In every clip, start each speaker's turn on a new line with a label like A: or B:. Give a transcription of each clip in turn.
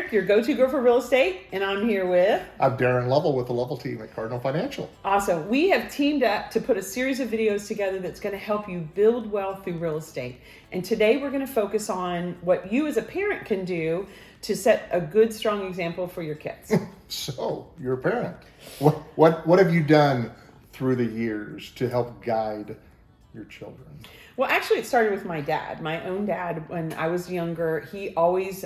A: Hendrick, your go-to girl for real estate, and I'm here with...
B: I'm Darren Lovell with the Lovell team at Cardinal Financial.
A: Awesome. We have teamed up to put a series of videos together that's going to help you build wealth through real estate. And today we're going to focus on what you as a parent can do to set a good, strong example for your kids.
B: So, you're a parent. What have you done through the years to help guide your children?
A: Well, actually, it started with my dad. My own dad, when I was younger, he always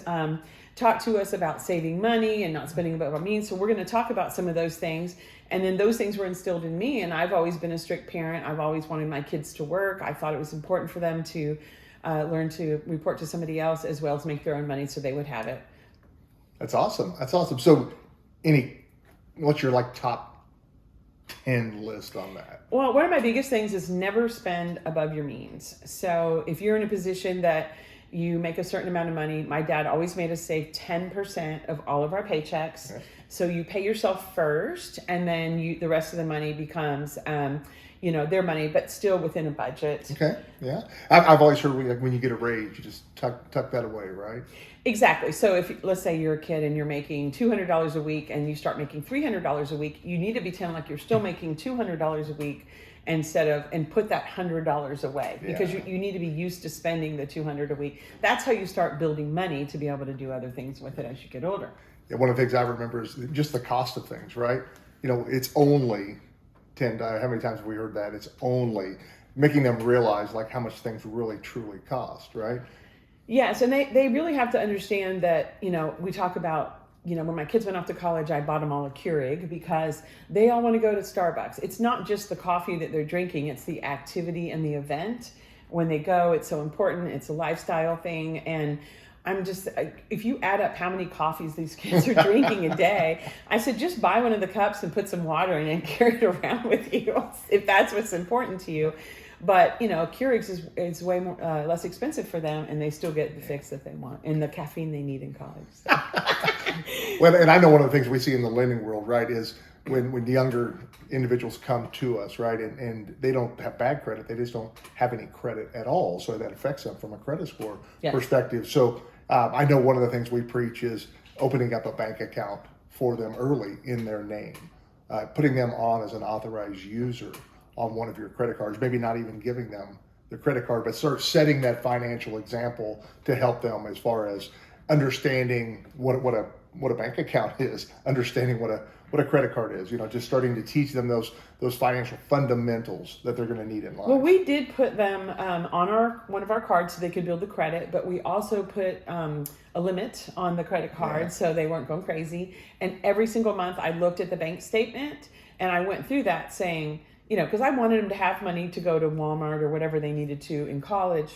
A: talked to us about saving money and not spending above our means. So we're going to talk about some of those things. And then those things were instilled in me. And I've always been a strict parent. I've always wanted my kids to work. I thought it was important for them to learn to report to somebody else as well as make their own money so they would have it.
B: That's awesome. That's awesome. So, what's your top 10 list on that?
A: Well, one of my biggest things is never spend above your means. So if you're in a position that you make a certain amount of money, my dad always made us save 10% of all of our paychecks. Okay. So you pay yourself first, and then the rest of the money becomes, their money, but still within a budget.
B: Okay, yeah. I've always heard when you get a raise, you just tuck that away, right?
A: Exactly. So if, let's say you're a kid and you're making $200 a week and you start making $300 a week, you need to pretend like you're still making $200 a week and put that $100 away, because you need to be used to spending the $200 a week. That's how you start building money to be able to do other things with it as you get older.
B: Yeah, one of the things I remember is just the cost of things, right? It's only $10. How many times have we heard that? It's only making them realize like how much things really truly cost, right?
A: Yes, and they really have to understand that, we talk about, when my kids went off to college, I bought them all a Keurig because they all want to go to Starbucks. It's not just the coffee that they're drinking, it's the activity and the event. When they go, it's so important. It's a lifestyle thing. And if you add up how many coffees these kids are drinking a day, I said, just buy one of the cups and put some water in it and carry it around with you if that's what's important to you. But, Keurigs is way more less expensive for them, and they still get the fix that they want and the caffeine they need in college. So.
B: Well, and I know one of the things we see in the lending world, right, is when the younger individuals come to us, right, and they don't have bad credit, they just don't have any credit at all. So that affects them from a credit score perspective. So I know one of the things we preach is opening up a bank account for them early in their name, putting them on as an authorized user on one of your credit cards, maybe not even giving them the credit card, but start setting that financial example to help them as far as understanding what a bank account is, understanding what a credit card is, just starting to teach them those financial fundamentals that they're going to need in life.
A: Well, we did put them on one of our cards so they could build the credit, but we also put a limit on the credit card so they weren't going crazy. And every single month I looked at the bank statement and I went through that saying, because I wanted them to have money to go to Walmart or whatever they needed to in college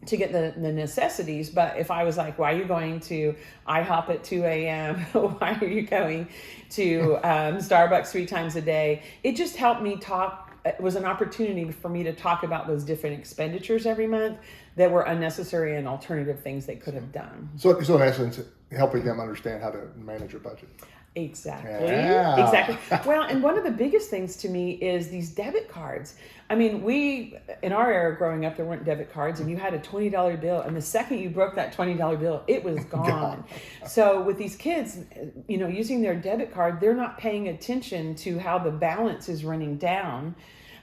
A: to get the necessities. But if I was like, why are you going to IHOP at 2 a.m.? Why are you going to Starbucks 3 times a day? It just helped me talk. It was an opportunity for me to talk about those different expenditures every month that were unnecessary and alternative things they could have done.
B: So in essence, helping them understand how to manage a budget.
A: Exactly.
B: Yeah.
A: Exactly. Well, and one of the biggest things to me is these debit cards. I mean, in our era growing up, there weren't debit cards, and you had a $20 bill, and the second you broke that $20 bill, it was gone. So with these kids, using their debit card, they're not paying attention to how the balance is running down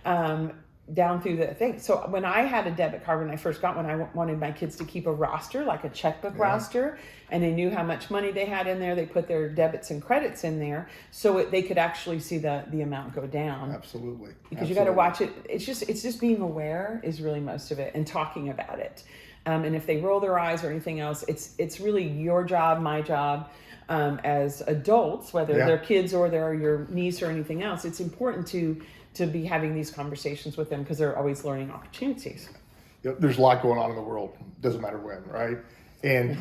A: through the thing. So when I had a debit card, when I first got one, I wanted my kids to keep a roster, like a checkbook roster, and they knew how much money they had in there. They put their debits and credits in there so they could actually see the amount go down.
B: Absolutely.
A: Because you got to watch it. It's just being aware is really most of it, and talking about it. And if they roll their eyes or anything else, it's really your job, my job, as adults, whether they're kids or they're your niece or anything else. It's important to be having these conversations with them because they're always learning opportunities.
B: There's a lot going on in the world. Doesn't matter when, right? And,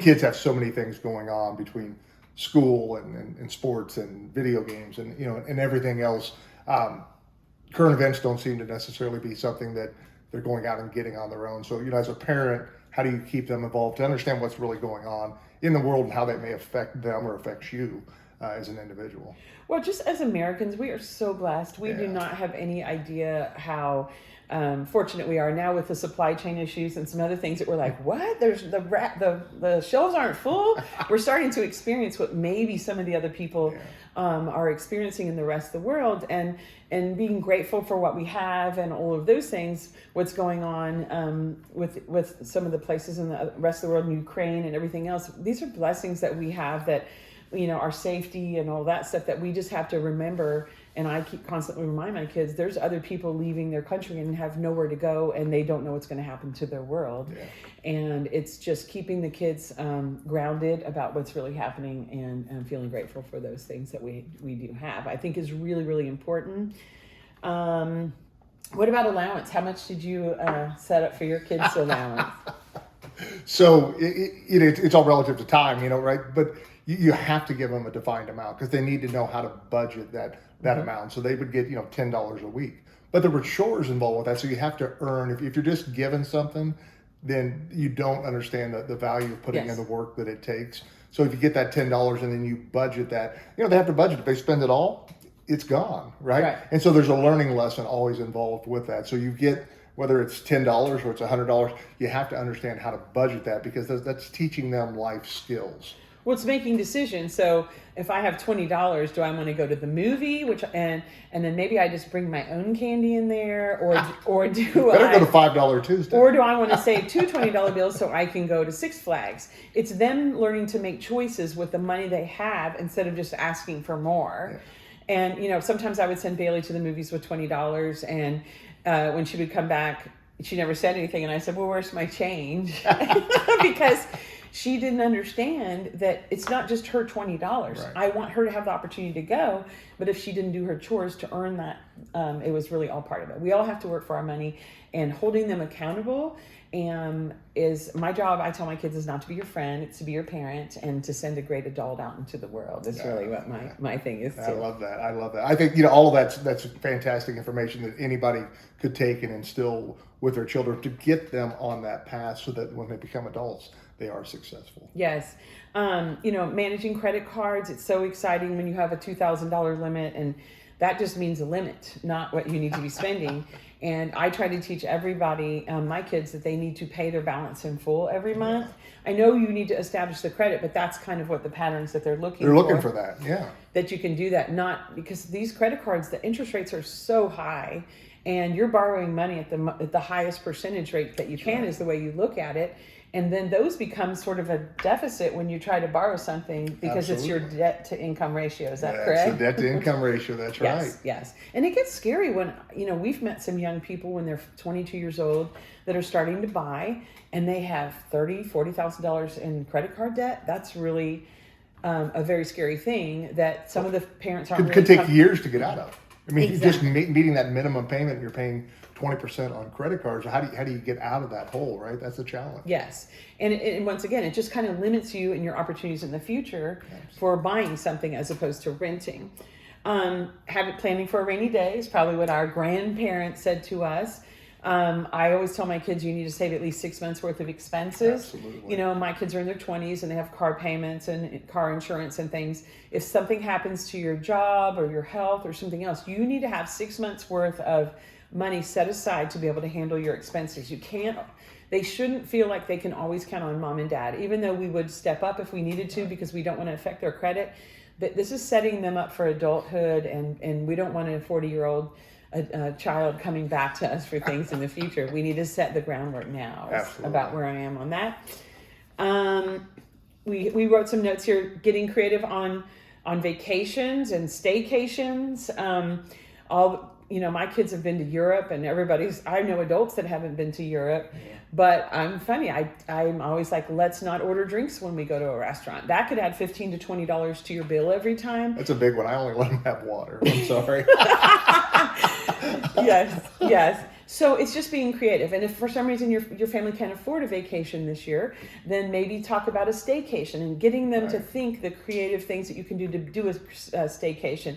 B: kids have so many things going on between school and sports and video games and, and everything else. Current events don't seem to necessarily be something that they're going out and getting on their own. So, as a parent, how do you keep them involved to understand what's really going on in the world and how that may affect them or affects you? as an individual.
A: Well, just as Americans, we are so blessed. We do
B: Yeah.
A: not have any idea how fortunate we are now with the supply chain issues and some other things that we're like, what? There's the shelves aren't full. We're starting to experience what maybe some of the other people are experiencing in the rest of the world, and being grateful for what we have and all of those things. What's going on with some of the places in the rest of the world, in Ukraine and everything else. These are blessings that we have, that our safety and all that stuff, that we just have to remember. And I keep constantly remind my kids, there's other people leaving their country and have nowhere to go, and they don't know what's going to happen to their world.
B: Yeah.
A: And it's just keeping the kids grounded about what's really happening, and feeling grateful for those things that we do have, I think is really, really important. What about allowance? How much did you set up for your kids' allowance?
B: So it's all relative to time, right? But you have to give them a defined amount, because they need to know how to budget that amount. So they would get, $10 a week. But there were chores involved with that. So you have to earn, if you're just given something, then you don't understand the value of putting in the work that it takes. So if you get that $10 and then you budget that, they have to budget. If they spend it all, it's gone, right? And so there's a learning lesson always involved with that. So you get, whether it's $10 or it's $100, you have to understand how to budget that, because that's teaching them life skills.
A: Well, it's making decisions. So if I have $20, do I want to go to the movie, and then maybe I just bring my own candy in there, or do
B: Better go to $5 Tuesday,
A: or do I want to save two $20 bills so I can go to Six Flags? It's them learning to make choices with the money they have, instead of just asking for more. And sometimes I would send Bailey to the movies with $20, and when she would come back, she never said anything, and I said, well, where's my change? Because she didn't understand that it's not just her $20.
B: Right.
A: I want her to have the opportunity to go, but if she didn't do her chores to earn that, it was really all part of it. We all have to work for our money, and holding them accountable is my job. I tell my kids, is not to be your friend, it's to be your parent, and to send a great adult out into the world. It's really what my thing is too.
B: I love that. I think all of that's fantastic information that anybody could take and instill with their children, to get them on that path, so that when they become adults, they are successful.
A: Yes. Managing credit cards, it's so exciting when you have a $2,000 limit, and that just means a limit, not what you need to be spending. And I try to teach everybody, my kids, that they need to pay their balance in full every month. I know you need to establish the credit, but that's kind of what the patterns that they're looking for.
B: They're looking for that, yeah.
A: That you can do that, not because these credit cards, the interest rates are so high, and you're borrowing money at the highest percentage rate that you can, is the way you look at it. And then those become sort of a deficit when you try to borrow something, because it's your debt to income ratio. Is that correct?
B: It's the debt to income ratio. That's right.
A: Yes. And it gets scary when, we've met some young people when they're 22 years old that are starting to buy, and they have $30,000, $40,000 in credit card debt. That's really a very scary thing that some of the parents aren't
B: Could take years to get out of. I mean, just meeting that minimum payment, you're paying 20% on credit cards. How do you get out of that hole, right? That's the challenge.
A: Yes. And once again, it just kind of limits you and your opportunities in the future for buying something as opposed to renting. Planning for a rainy day is probably what our grandparents said to us. I always tell my kids, you need to save at least 6 months worth of expenses.
B: Absolutely.
A: My kids are in their 20s and they have car payments and car insurance and things. If something happens to your job or your health or something else, you need to have 6 months worth of money set aside to be able to handle your expenses. They shouldn't feel like they can always count on mom and dad, even though we would step up if we needed to, because we don't want to affect their credit. But this is setting them up for adulthood, and we don't want a 40-year-old child coming back to us for things in the future. We need to set the groundwork now. About where I am on that. We wrote some notes here, getting creative on vacations and staycations. My kids have been to Europe, and I know adults that haven't been to Europe, but I'm funny. I'm always like, let's not order drinks when we go to a restaurant. That could add $15 to $20 to your bill every time.
B: That's a big one. I only let them have water. I'm sorry.
A: Yes. So it's just being creative. And if for some reason your family can't afford a vacation this year, then maybe talk about a staycation and getting them to think the creative things that you can do to do a staycation.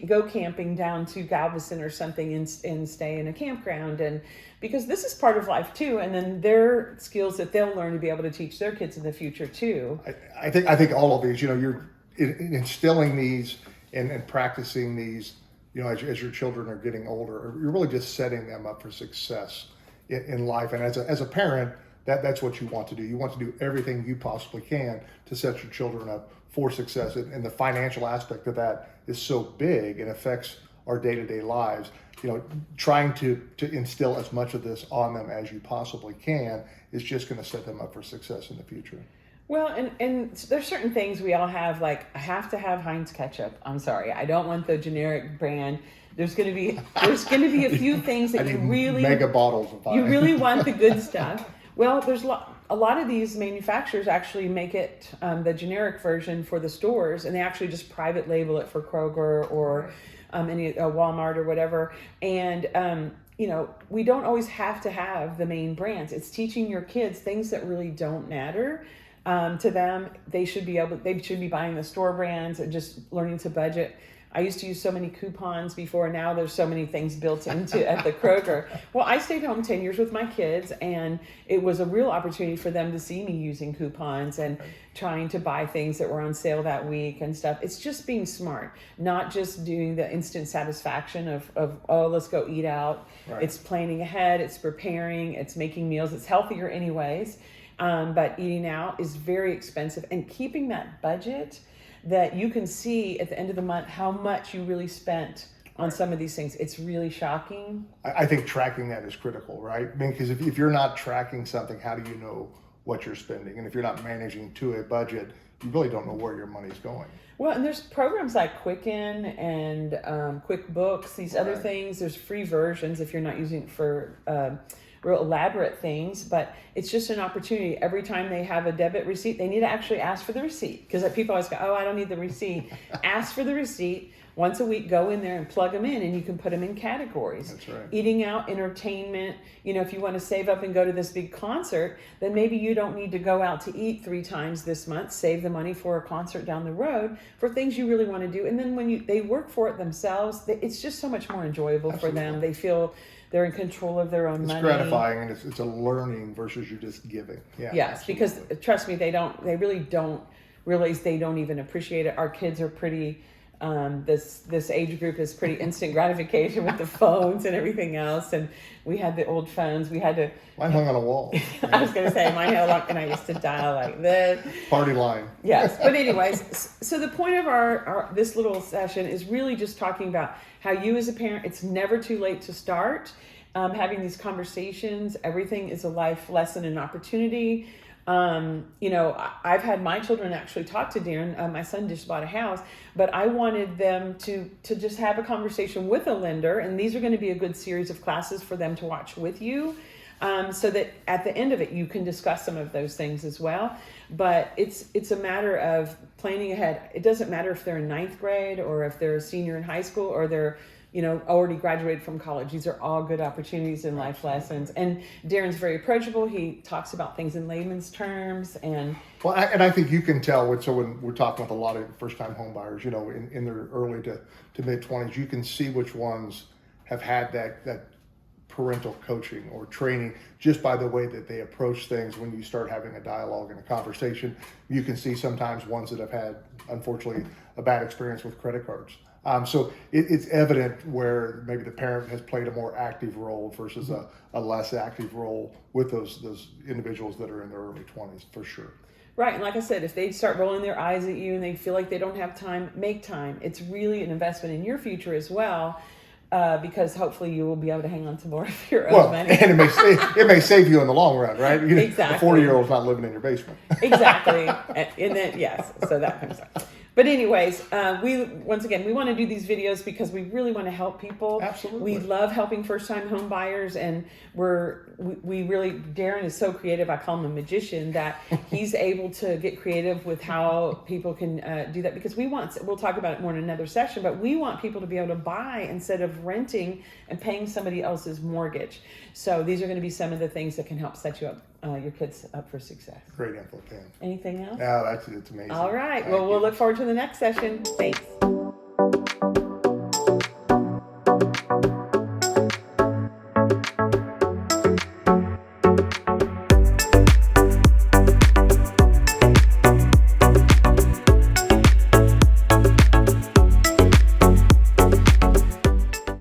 A: Go camping down to Galveston or something and stay in a campground, and because this is part of life too, and then their skills that they'll learn to be able to teach their kids in the future too.
B: I think all of these, instilling these and practicing these, as your children are getting older, you're really just setting them up for success in life. And as a parent, that's what you want to do. You want to do everything you possibly can to set your children up for success. And the financial aspect of that is so big and affects our day-to-day lives. Trying to instill as much of this on them as you possibly can is just going to set them up for success in the future.
A: Well, and there's certain things we all have, like I have to have Heinz ketchup. I'm sorry, I don't want the generic brand. There's going to be a few things that you really
B: mega bottles of
A: you really want the good stuff. Well, there's a lot of these manufacturers actually make it the generic version for the stores, and they actually just private label it for Kroger or any Walmart or whatever. And we don't always have to have the main brands. It's teaching your kids things that really don't matter. To them, they should be buying the store brands and just learning to budget. I used to use so many coupons before. Now there's so many things built into at the Kroger. Well, I stayed home 10 years with my kids, and it was a real opportunity for them to see me using coupons and trying to buy things that were on sale that week and stuff. It's just being smart, not just doing the instant satisfaction of let's go eat out.
B: Right.
A: It's planning ahead, it's preparing, it's making meals. It's healthier anyways. But eating out is very expensive, and keeping that budget that you can see at the end of the month how much you really spent on some of these things. It's really shocking.
B: I think tracking that is critical, right? Because if you're not tracking something, how do you know what you're spending? And if you're not managing to a budget, you really don't know where your money's going.
A: Well, and there's programs like Quicken and QuickBooks, these other things. There's free versions if you're not using it for real elaborate things, but it's just an opportunity. Every time they have a debit receipt, they need to actually ask for the receipt, because people always go, oh, I don't need the receipt. Ask for the receipt. Once a week, go in there and plug them in, and you can put them in categories.
B: That's right.
A: Eating out, entertainment. If you want to save up and go to this big concert, then maybe you don't need to go out to eat 3 times this month. Save the money for a concert down the road for things you really want to do. And then when they work for it themselves, it's just so much more enjoyable for them. They feel they're in control of their own money.
B: It's gratifying, and it's a learning versus you're just giving. Yeah.
A: Yes,
B: absolutely.
A: because trust me, they really don't realize, they don't even appreciate it. Our kids are pretty, this age group is pretty instant gratification with the phones and everything else. And we had the old phones. We had to.
B: Mine hung on a wall.
A: I was going to say mine had a lock, and I used to dial like this.
B: Party line.
A: Yes, but anyways, so the point of our this little session is really just talking about how you as a parent, it's never too late to start having these conversations. Everything is a life lesson and opportunity. I've had my children actually talk to Darren. My son just bought a house, but I wanted them to just have a conversation with a lender, and these are going to be a good series of classes for them to watch with you, so that at the end of it, you can discuss some of those things as well. But it's a matter of planning ahead. It doesn't matter if they're in 9th grade or if they're a senior in high school or they're already graduated from college. These are all good opportunities and life lessons. And Darren's very approachable. He talks about things in layman's terms. And
B: I think you can tell when we're talking with a lot of first-time home buyers, in their early to mid-20s, you can see which ones have had that parental coaching or training just by the way that they approach things. When you start having a dialogue and a conversation, you can see sometimes ones that have had, unfortunately, a bad experience with credit cards. So it's evident where maybe the parent has played a more active role versus a less active role with those individuals that are in their early 20s, for sure.
A: Right, and like I said, if they start rolling their eyes at you and they feel like they don't have time, make time. It's really an investment in your future as well, because hopefully you will be able to hang on to more of your own money.
B: And it may save you in the long run, right?
A: Exactly.
B: The 40-year-old's not living in your basement.
A: Exactly, and then yes, so that kind of stuff. But anyways, we want to do these videos because we really want to help people.
B: Absolutely.
A: We love helping first-time home buyers, and we really, Darren is so creative. I call him a magician, that he's able to get creative with how people can do that, because we'll talk about it more in another session, but we want people to be able to buy instead of renting and paying somebody else's mortgage. So these are going to be some of the things that can help set you up, your kids up for success.
B: Great info, Pam.
A: Anything else?
B: Yeah, it's amazing.
A: All right.
B: Thank
A: Well,
B: you.
A: we'll look forward to the next session. Thanks.